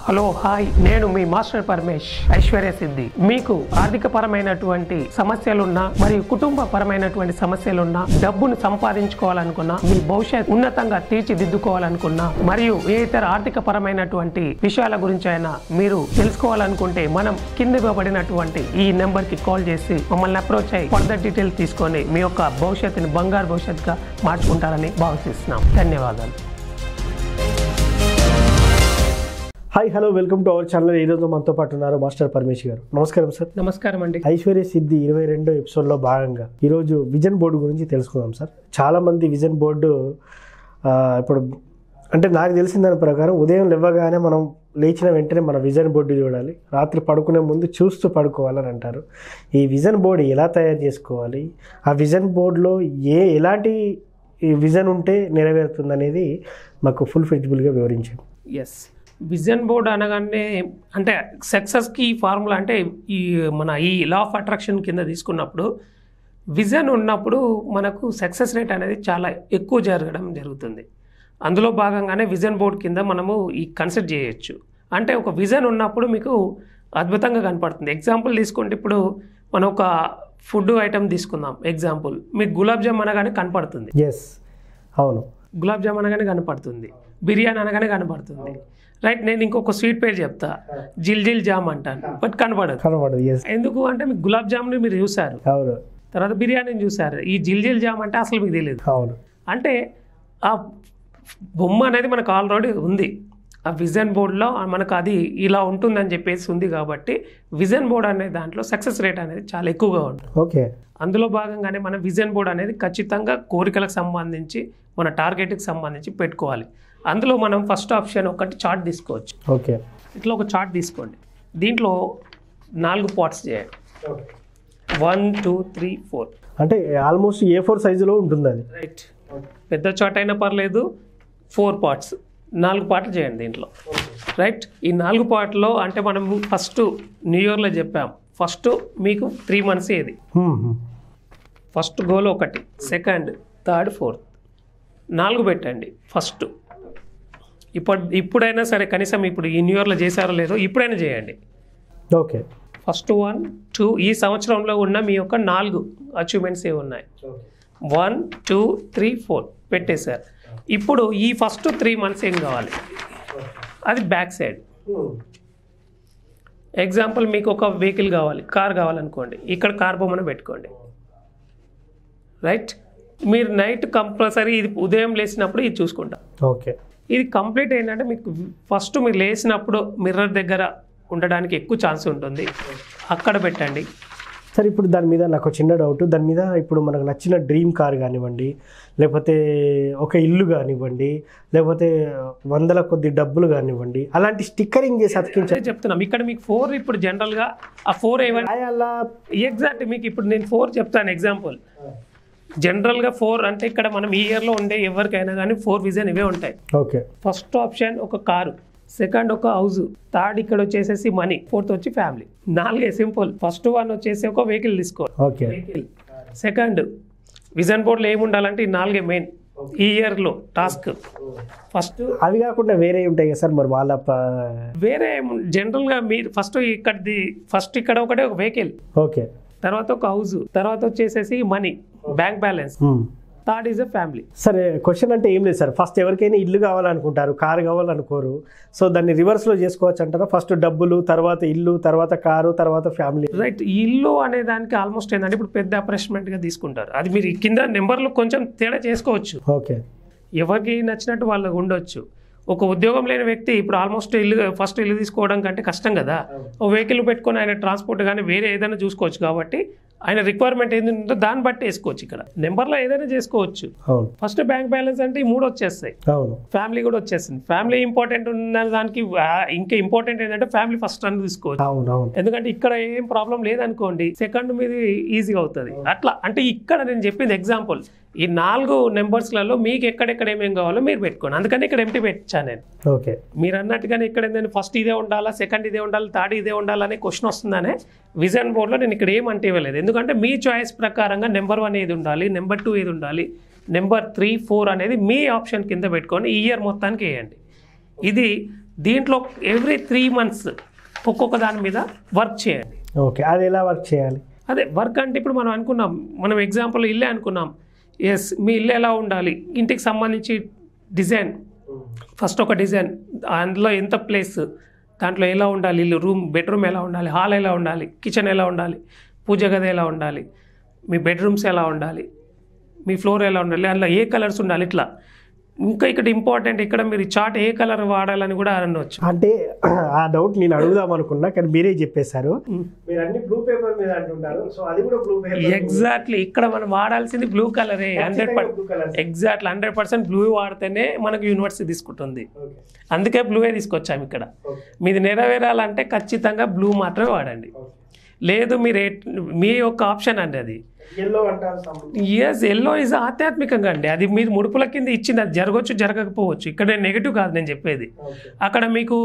Hello hi నేను మీ master Paramesh Aishwarya సిద్ది మీకు ఆర్థిక పరమైనటువంటి సమస్యలున్నా మరియు కుటుంబ పరమైనటువంటి సమస్యలున్నా డబ్బును సంపాదించుకోవాలనుకున్నా మీ భవిష్యత్ ఉన్నతంగా తీర్చిదిద్దుకోవాలనుకున్నా మరియు ఏ ఇతర ఆర్థిక పరమైనటువంటి విషయాల గురించి అయినా మీరు తెలుసుకోవాలనుకుంటే మనం కింద ఇవ్వబడినటువంటి ఈ నెంబర్ కి కాల్ చేసి మమ్మల్ని అప్రోచ్ అయ్యి ఫర్దర్ డీటెయిల్స్ తీసుకొని మీ యొక్క భవిష్యత్తుని బంగారు భవిష్యత్తుగా మార్చుకుంటారని భావిస్తున్నాం. ధన్యవాదాలు. Hi hello welcome to our channel. ఈరోజు మనతో పాటు ఉన్నారు మాస్టర్ పరమేష్ గారు. నమస్కారం సార్. నమస్కారం అండి. ఐశ్వర్య సిద్ధి 22వ ఎపిసోడ్లో భాగంగా ఈరోజు విజన్ బోర్డు గురించి తెలుసుకుందాం సార్. చాలామంది విజన్ బోర్డు ఇప్పుడు అంటే నాకు తెలిసిన దాని ప్రకారం ఉదయం లేవగానే మనం లేచిన వెంటనే మన విజన్ బోర్డు చూడాలి, రాత్రి పడుకునే ముందు చూస్తూ పడుకోవాలని అంటారు. ఈ విజన్ బోర్డు ఎలా తయారు చేసుకోవాలి, ఆ విజన్ బోర్డులో ఎలాంటి విజన్ ఉంటే నెరవేరుతుంది అనేది మాకు ఫుల్ ఫ్లెడ్జిబుల్గా వివరించండి. ఎస్, విజన్ బోర్డ్ అనగానే అంటే సక్సెస్కి ఫార్ములా అంటే ఈ లా ఆఫ్ అట్రాక్షన్ కింద తీసుకున్నప్పుడు విజన్ ఉన్నప్పుడు మనకు సక్సెస్ రేట్ అనేది చాలా ఎక్కువ జరగడం జరుగుతుంది. అందులో భాగంగానే విజన్ బోర్డ్ కింద మనము కన్సిడర్ చేయొచ్చు. అంటే ఒక విజన్ ఉన్నప్పుడు మీకు అద్భుతంగా కనపడుతుంది. ఎగ్జాంపుల్ తీసుకుంటే ఇప్పుడు మనం ఒక ఫుడ్ ఐటమ్ తీసుకుందాం. ఎగ్జాంపుల్ మీకు గులాబ్ జామ్ అనగానే కనపడుతుంది. ఎస్, అవును, గులాబ్ జామ్ అనగానే కనపడుతుంది, బిర్యానీ అనగానే కనపడుతుంది. రైట్, నేను ఇంకొక స్వీట్ పేరు చెప్తా, జిల్ జామ్ అంటాను, బట్ కనపడదు. ఎందుకు అంటే మీకు గులాబ్ జామ్ని మీరు చూసారు, తర్వాత బిర్యానీని చూసారు, ఈ జిల్ జామ్ అంటే అసలు మీకు తెలియదు. అంటే ఆ బొమ్మ అనేది మనకు ఆల్రెడీ ఉంది, ఆ విజన్ బోర్డులో మనకు అది ఇలా ఉంటుందని చెప్పేసి ఉంది. కాబట్టి విజన్ బోర్డ్ అనే దాంట్లో సక్సెస్ రేట్ అనేది చాలా ఎక్కువగా ఉంటుంది. ఓకే, అందులో భాగంగానే మన విజన్ బోర్డ్ అనేది ఖచ్చితంగా కోరికలకు సంబంధించి మన టార్గెట్కి సంబంధించి పెట్టుకోవాలి. అందులో మనం ఫస్ట్ ఆప్షన్ ఒకటి చార్ట్ తీసుకోవచ్చు. ఓకే, ఇట్లా ఒక చార్ట్ తీసుకోండి. దీంట్లో 4 పార్ట్స్ చేయండి. 1 2 3 4 అంటే ఆల్మోస్ట్ A4 సైజులో ఉంటుంది అది. రైట్, పెద్ద చార్ట్ అయినా పర్లేదు. 4 పార్ట్స్, 4 పార్ట్లు చేయండి దీంట్లో. రైట్, ఈ 4 పార్ట్లో అంటే మనం ఫస్ట్ న్యూ ఇయర్లో చెప్పాం, ఫస్ట్ మీకు 3 months ఏది, ఫస్ట్ గోల్ ఒకటి, సెకండ్, థర్డ్, ఫోర్త్, 4 పెట్టండి ఫస్ట్. ఇప్పుడైనా సరే కనీసం ఇప్పుడు ఈ న్యూ ఇయర్లో చేశారో లేదో ఇప్పుడైనా చేయండి. ఓకే, ఫస్ట్ 1 2 ఈ సంవత్సరంలో ఉన్న మీ యొక్క 4 అచీవ్మెంట్స్ ఏ ఉన్నాయి. 1 2 3 4 పెట్టేశారు. ఇప్పుడు ఈ ఫస్ట్ 3 months ఏం కావాలి, అది బ్యాక్ సైడ్. ఎగ్జాంపుల్ మీకు ఒక వెహికల్ కావాలి, కార్ కావాలనుకోండి, ఇక్కడ కార్ బొమ్మను పెట్టుకోండి. రైట్, మీరు నైట్ కంపల్సరీ ఇది ఉదయం లేచినప్పుడు ఇది చూసుకుంటాం. ఓకే, ఇది కంప్లీట్ ఏంటంటే మీకు ఫస్ట్ మీరు లేచినప్పుడు మిర్రర్ దగ్గర ఉండడానికి ఎక్కువ ఛాన్స్ ఉంటుంది, అక్కడ పెట్టండి. సరే, ఇప్పుడు దాని మీద నాకు చిన్న డౌట్. దాని మీద ఇప్పుడు మనకు నచ్చిన డ్రీమ్ కార్ కానివ్వండి, లేకపోతే ఒక ఇల్లు కానివ్వండి, లేకపోతే 100 కొద్ది డబ్బులు కానివ్వండి, అలాంటి స్టిక్కరింగ్ చేసి అతికించాలి చెప్తున్నాం. ఇక్కడ మీకు 4 ఇప్పుడు జనరల్గా ఆ 4 ఏమైనా ఎగ్జాక్ట్ మీకు ఇప్పుడు నేను 4 చెప్తాను. ఎగ్జాంపుల్ జనరల్గా 4 అంటే ఇక్కడ మనం ఈ ఇయర్లో ఉండే ఎవరికైనా కానీ 4 విజన్ ఇవే ఉంటాయి. ఓకే, ఫస్ట్ ఆప్షన్ ఒక కారు, సెకండ్ ఒక హౌస్, థర్డ్ ఇక్కడ వచ్చేసేసి మనీ, ఫోర్త్ వచ్చి ఫ్యామిలీ. 4 సింపుల్. ఫస్ట్ 1 వచ్చేసి ఒక వెహికల్ తీసుకోవాలి. ఓకే, సెకండ్ విజన్ బోర్డులో ఏమి ఉండాలంటే ఈ 4 మెయిన్ ఈ ఇయర్లో టాస్క్. ఫస్ట్ అవి కాకుండా వేరే ఉంటాయి కదా సార్, మరి వాళ్ళ వేరే జనరల్గా మీరు ఫస్ట్ ఇక్కడ ఒకటే ఒక వెహికల్, ఓకే, తర్వాత ఒక హౌస్, తర్వాత వచ్చేసేసి money, bank balance, third is a family. సరే, క్వశ్చన్ అంటే ఏం లేదు సార్. ఫస్ట్ ఎవరికైనా ఇల్లు కావాలనుకుంటారు, కారు కావాలనుకోరు. సో దాన్ని రివర్స్లో చేసుకోవచ్చు అంటారా? ఫస్ట్ డబ్బులు, తర్వాత ఇల్లు, తర్వాత కారు, తర్వాత ఫ్యామిలీ. రైట్, ఇల్లు అనే దానికి ఆల్మోస్ట్ ఏంటంటే ఇప్పుడు పెద్ద అప్రెస్మెంట్గా తీసుకుంటారు. అది మీరు కింద నెంబర్లు కొంచెం తేడా చేసుకోవచ్చు. ఓకే, ఎవరికి నచ్చినట్టు వాళ్ళకి ఉండొచ్చు. ఒక ఉద్యోగం లేని వ్యక్తి ఇప్పుడు ఆల్మోస్ట్ ఫస్ట్ ఇల్లు తీసుకోవడం కంటే కష్టం కదా. ఒక వెహికల్ పెట్టుకొని ఆయన ట్రాన్స్పోర్ట్ కానీ వేరే ఏదైనా చూసుకోవచ్చు. కాబట్టి ఆయన రిక్వైర్మెంట్ ఏంటంటే దాన్ని బట్టి వేసుకోవచ్చు. ఇక్కడ నెంబర్లో ఏదైనా చేసుకోవచ్చు. ఫస్ట్ బ్యాంక్ బ్యాలెన్స్ అంటే ఈ 3 వచ్చేస్తాయి, ఫ్యామిలీ కూడా వచ్చేస్తుంది. ఫ్యామిలీ ఇంపార్టెంట్ ఉన్న దానికి ఇంకా ఇంపార్టెంట్ ఏంటంటే ఫ్యామిలీ ఫస్ట్ అని తీసుకోవచ్చు. ఎందుకంటే ఇక్కడ ఏం ప్రాబ్లం లేదనుకోండి, సెకండ్ మీది ఈజీగా అవుతుంది. అట్లా అంటే ఇక్కడ నేను చెప్పింది ఎగ్జాంపుల్. ఈ 4 నెంబర్స్లలో మీకు ఎక్కడెక్కడ ఏమేమి కావాలో మీరు పెట్టుకోండి. అందుకని ఇక్కడ ఎంటీ పెట్టాను నేను. ఓకే, మీరు అన్నట్టుగానే ఇక్కడ ఏంటంటే ఫస్ట్ ఇదే ఉండాలా, సెకండ్ ఇదే ఉండాలి, థర్డ్ ఇదే ఉండాలనే క్వశ్చన్ వస్తుందనే విజన్ బోర్డులో నేను ఇక్కడ ఏమంటే ఇవ్వలేదు. ఎందుకంటే మీ చాయిస్ ప్రకారంగా నెంబర్ 1 ఏది ఉండాలి, నెంబర్ 2 ఏది ఉండాలి, నెంబర్ 3 4 అనేది మీ ఆప్షన్ కింద పెట్టుకొని ఈ ఇయర్ మొత్తానికి వేయండి. ఇది దీంట్లో ఎవ్రీ 3 months ఒక్కొక్క దాని మీద వర్క్ చేయండి. ఓకే, అది ఎలా వర్క్ చేయాలి? అదే వర్క్ అంటే ఇప్పుడు మనం అనుకున్నాం, మనం ఎగ్జాంపుల్ ఇల్లే అనుకున్నాం. ఎస్, మీ ఇల్లు ఎలా ఉండాలి, ఇంటికి సంబంధించి డిజైన్, ఫస్ట్ ఒక డిజైన్, అందులో ఎంత ప్లేస్, దాంట్లో ఎలా ఉండాలి ఇల్లు, బెడ్రూమ్ ఎలా ఉండాలి, హాల్ ఎలా ఉండాలి, కిచెన్ ఎలా ఉండాలి, పూజ గది ఎలా ఉండాలి, మీ బెడ్రూమ్స్ ఎలా ఉండాలి, మీ ఫ్లోర్ ఎలా ఉండాలి, అందులో ఏ కలర్స్ ఉండాలి, ఇట్లా. ఇంకా ఇక్కడ ఇంపార్టెంట్, ఇక్కడ మీరు చార్ట్ ఏ కలర్ వాడాలని కూడా అనవచ్చు. అంటే ఆ డౌట్ నేను అడుగుదాం అనుకున్నా, కానీ మీరే చెప్పేశారు. మీరు అన్ని బ్లూ పేపర్ మీద అంటున్నారు, సో అది కూడా బ్లూ పేపర్. ఎగ్జాక్ట్లీ, ఇక్కడ మనం వాడాల్సింది బ్లూ కలరే. 100% ఎగ్జాక్ట్లీ 100% బ్లూ వాడితేనే మనకు యూనివర్సిటీ తీసుకుంటుంది. అందుకే బ్లూవే తీసుకొచ్చాము ఇక్కడ. మీది నెరవేరాలంటే ఖచ్చితంగా బ్లూ మాత్రమే వాడండి. లేదు మీ యొక్క ఆప్షన్ అండి అది. ఎస్, ఎల్లో ఈజ్ ఆధ్యాత్మికంగా అండి. అది మీరు ముడుపుల కింద ఇచ్చింది, అది జరగవచ్చు జరగకపోవచ్చు. ఇక్కడ నెగిటివ్ కాదు నేను చెప్పేది. అక్కడ మీకు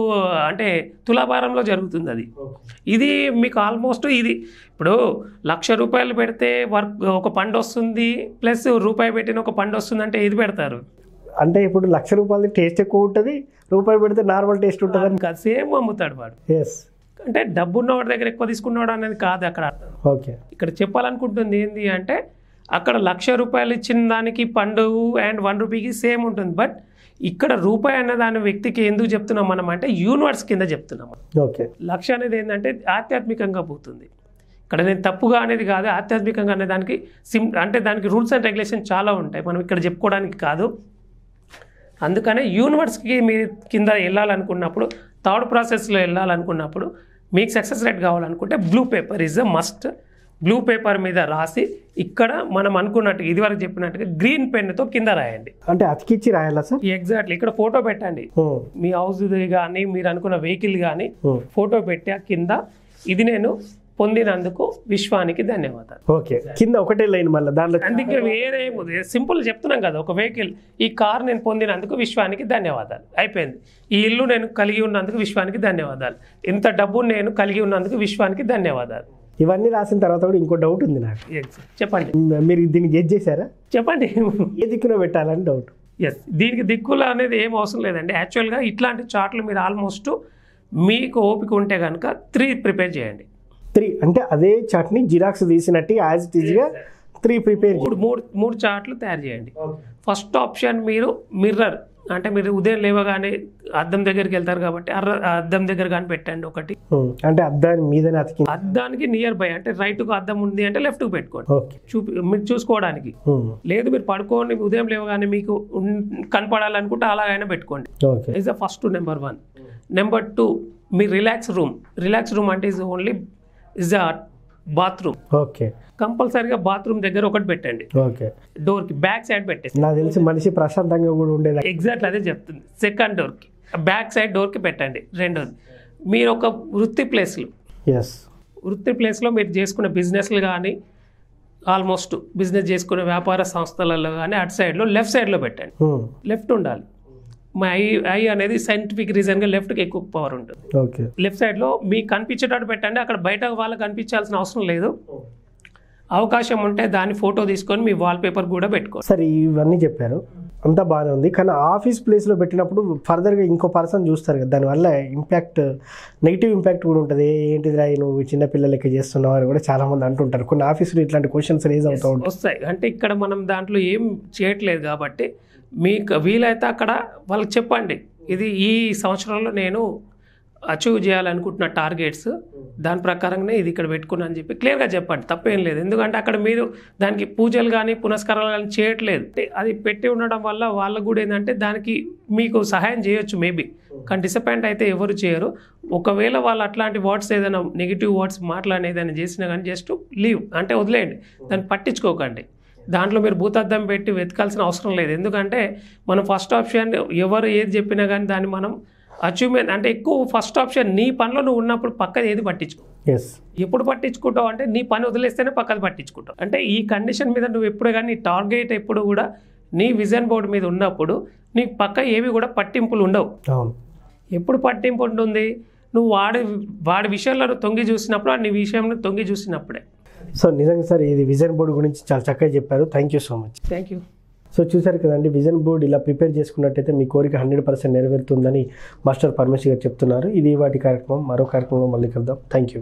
అంటే తులాభారంలో జరుగుతుంది అది. ఇది మీకు ఆల్మోస్ట్ ఇది ఇప్పుడు 1,00,000 రూపాయలు పెడితే ఒక పండు వస్తుంది, ప్లస్ రూపాయి పెట్టిన ఒక పండు వస్తుంది అంటే ఏది పెడతారు? అంటే ఇప్పుడు 1,00,000 రూపాయలు టేస్ట్ ఎక్కువ ఉంటుంది, రూపాయి పెడితే నార్మల్ టేస్ట్ ఉంటుంది అని సేమ్ అమ్ముతాడు వాడు. ఎస్, అంటే డబ్బున్నవాడి దగ్గర ఎక్కువ తీసుకున్నాడు అనేది కాదు అక్కడ. ఓకే, ఇక్కడ చెప్పాలనుకుంటుంది ఏంటి అంటే, అక్కడ 1,00,000 రూపాయలు ఇచ్చిన దానికి పండు అండ్ 1 రూపీకి సేమ్ ఉంటుంది. బట్ ఇక్కడ రూపాయి అన్న దాని వ్యక్తికి ఎందుకు చెప్తున్నాం మనం అంటే యూనివర్స్ కింద చెప్తున్నాం. ఓకే, 1,00,000 అనేది ఏంటంటే ఆధ్యాత్మికంగా పోతుంది. ఇక్కడ నేను తప్పుగా అనేది కాదు, ఆధ్యాత్మికంగా అనే దానికి అంటే దానికి రూల్స్ అండ్ రెగ్యులేషన్ చాలా ఉంటాయి, మనం ఇక్కడ చెప్పుకోవడానికి కాదు. అందుకనే యూనివర్స్కి మీరు కింద వెళ్ళాలనుకున్నప్పుడు, థర్డ్ ప్రాసెస్లో వెళ్ళాలనుకున్నప్పుడు, మీకు సక్సెస్ రేట్ కావాలనుకుంటే blue paper is a must. Blue paper మీద రాసి ఇక్కడ మనం అనుకున్నట్టుగా ఇదివరకు చెప్పినట్టుగా గ్రీన్ పెన్తో కింద రాయండి. అంటే అతికిచ్చి రాయాలా సార్? ఎగ్జాక్ట్లీ, ఇక్కడ ఫోటో పెట్టండి. మీ హౌస్ కానీ మీరు అనుకున్న వెహికల్ కానీ ఫోటో పెట్టి ఆ కింద ఇది నేను పొందినందుకు విశ్వానికి ధన్యవాదాలు. ఓకే, కింద ఒకటే లైన్ మళ్ళీ దాంట్లో అందుకే వేరే సింపుల్ చెప్తున్నాం కదా. ఒక వెహికల్, ఈ కార్ నేను పొందినందుకు విశ్వానికి ధన్యవాదాలు, అయిపోయింది. ఈ ఇల్లు నేను కలిగి ఉన్నందుకు విశ్వానికి ధన్యవాదాలు, ఇంత డబ్బు నేను కలిగి ఉన్నందుకు విశ్వానికి ధన్యవాదాలు. ఇవన్నీ రాసిన తర్వాత కూడా ఇంకో డౌట్ ఉంది నాకు. చెప్పండి. మీరు దీన్ని గెస్ చేశారా? చెప్పండి. ఏ దిక్కున పెట్టాలని డౌట్. ఎస్, దీనికి దిక్కులు అనేది ఏం అవసరం లేదండి. యాక్చువల్గా ఇట్లాంటి చార్ట్లు మీరు ఆల్మోస్ట్ మీకు ఓపిక ఉంటే కనుక 3 ప్రిపేర్ చేయండి. 3 అంటే అదే చార్ట్ని జిరాక్స్ తీసినట్టు యాజ్ ఇట్ ఈజ్గా 3 ప్రిపేర్, మూడు చార్ట్లు తయారు చేయండి. ఫస్ట్ ఆప్షన్ మీరు మిర్రర్, అంటే మీరు ఉదయం లేవగానే అద్దం దగ్గరికి వెళ్తారు కాబట్టి అద్దం దగ్గర కానీ పెట్టండి ఒకటి. అంటే అద్దాన్ని మీదనే అతికి, అద్దానికి నియర్ బై, అంటే రైట్కు అద్దం ఉంది అంటే లెఫ్ట్కు పెట్టుకోండి మీరు చూసుకోవడానికి. లేదు మీరు పడుకోండి, ఉదయం లేవగానే మీకు కనపడాలనుకుంటే అలాగైనా పెట్టుకోండి. Is the first number 1. Number 2, me relax room అంటే ఇస్ అ బాత్రూమ్. ఓకే, కంపల్సరీగా బాత్రూమ్ దగ్గర ఒకటి పెట్టండి. ఓకే, డోర్కి బ్యాక్ సైడ్ పెట్టేసి. నాకు తెలిసి మనిషి ప్రశాంతంగా కూడా ఉండేది. ఎగ్జాక్ట్లీ అదే చెప్తుంది. సెకండ్ డోర్కి బ్యాక్ సైడ్ డోర్కి పెట్టండి. రెండోది, మీరు ఒక వృత్తి ప్లేస్లో మీరు చేసుకునే బిజినెస్లు కానీ, ఆల్మోస్ట్ బిజినెస్ చేసుకునే వ్యాపార సంస్థలలో కానీ అటు సైడ్లో లెఫ్ట్ సైడ్లో పెట్టండి. లెఫ్ట్ ఉండాలి. మా ఐ అనేది సైంటిఫిక్ రీజన్గా లెఫ్ట్కి ఎక్కువ పవర్ ఉంటుంది. ఓకే, లెఫ్ట్ సైడ్లో మీకు కనిపించేటట్టు పెట్టండి. అక్కడ బయట వాళ్ళకి కనిపించాల్సిన అవసరం లేదు. అవకాశం ఉంటే దాన్ని ఫోటో తీసుకొని మీ వాల్పేపర్ కూడా పెట్టుకోండి. సరే, ఇవన్నీ చెప్పారు, అంతా బాగానే ఉంది. కానీ ఆఫీస్ ప్లేస్లో పెట్టినప్పుడు ఫర్దర్గా ఇంకో పర్సన్ చూస్తారు కదా, దానివల్ల నెగిటివ్ ఇంపాక్ట్ కూడా ఉంటుంది. ఏంటిదిరా నువ్వు చిన్నపిల్లలకి చేస్తున్నావు అని కూడా చాలామంది అంటుంటారు. కొన్ని ఆఫీసులు ఇట్లాంటి క్వశ్చన్స్ రేజ్ అవుతూ ఉంటాయి. వస్తాయి. అంటే ఇక్కడ మనం దాంట్లో ఏం చేయట్లేదు కాబట్టి మీకు వీలైతే అక్కడ వాళ్ళకి చెప్పండి, ఇది ఈ సంవత్సరంలో నేను అచీవ్ చేయాలనుకుంటున్న టార్గెట్స్, దాని ప్రకారంగానే ఇది ఇక్కడ పెట్టుకున్నా అని చెప్పి క్లియర్గా చెప్పండి. తప్పేం లేదు. ఎందుకంటే అక్కడ మీరు దానికి పూజలు కానీ పునస్కారాలు కానీ చేయట్లేదు. అది పెట్టి ఉండడం వల్ల వాళ్ళకు కూడా ఏంటంటే దానికి మీకు సహాయం చేయొచ్చు మేబీ, కానీ డిసప్పాయింట్ అయితే ఎవరు చేయరు. ఒకవేళ వాళ్ళు అట్లాంటి వర్డ్స్ ఏదైనా నెగిటివ్ వర్డ్స్ మాట్లాడి ఏదైనా చేసినా కానీ జస్ట్ లీవ్ అంటే వదిలేయండి, దాన్ని పట్టించుకోకండి. దాంట్లో మీరు భూతద్దం పెట్టి వెతకాల్సిన అవసరం లేదు. ఎందుకంటే మనం ఫస్ట్ ఆప్షన్ ఎవరు ఏది చెప్పినా కానీ దాన్ని మనం అచీవ్మెంట్ అంటే ఎక్కువ ఫస్ట్ ఆప్షన్ నీ పనిలో నువ్వు ఉన్నప్పుడు పక్కది ఏది పట్టించుకో. ఎప్పుడు పట్టించుకుంటావు అంటే నీ పని వదిలేస్తేనే పక్కది పట్టించుకుంటావు. అంటే ఈ కండిషన్ మీద నువ్వు ఎప్పుడు కానీ నీ టార్గెట్ ఎప్పుడు కూడా నీ విజన్ బోర్డు మీద ఉన్నప్పుడు నీ పక్క ఏవి కూడా పట్టింపులు ఉండవు. ఎప్పుడు పట్టింపు ఉంటుంది? నువ్వు వాడి విషయంలో తొంగి చూసినప్పుడు నీ విషయంలో తొంగి చూసినప్పుడే. సో నిజంగా సార్ ఇది విజన్ బోర్డు గురించి చాలా చక్కగా చెప్పారు. Thank you so much. Thank you. So చూసారు కదండి, విజన్ బోర్డ్ ఇలా ప్రిపేర్ చేసుకున్నట్టయితే మీ కోరిక 100% నెరవేరుతుందని మాస్టర్ పరమేష్ గారు చెప్తున్నారు. ఇది వాటి కార్యక్రమం. మరో కార్యక్రమంలో మళ్ళీ కలుద్దాం. Thank you.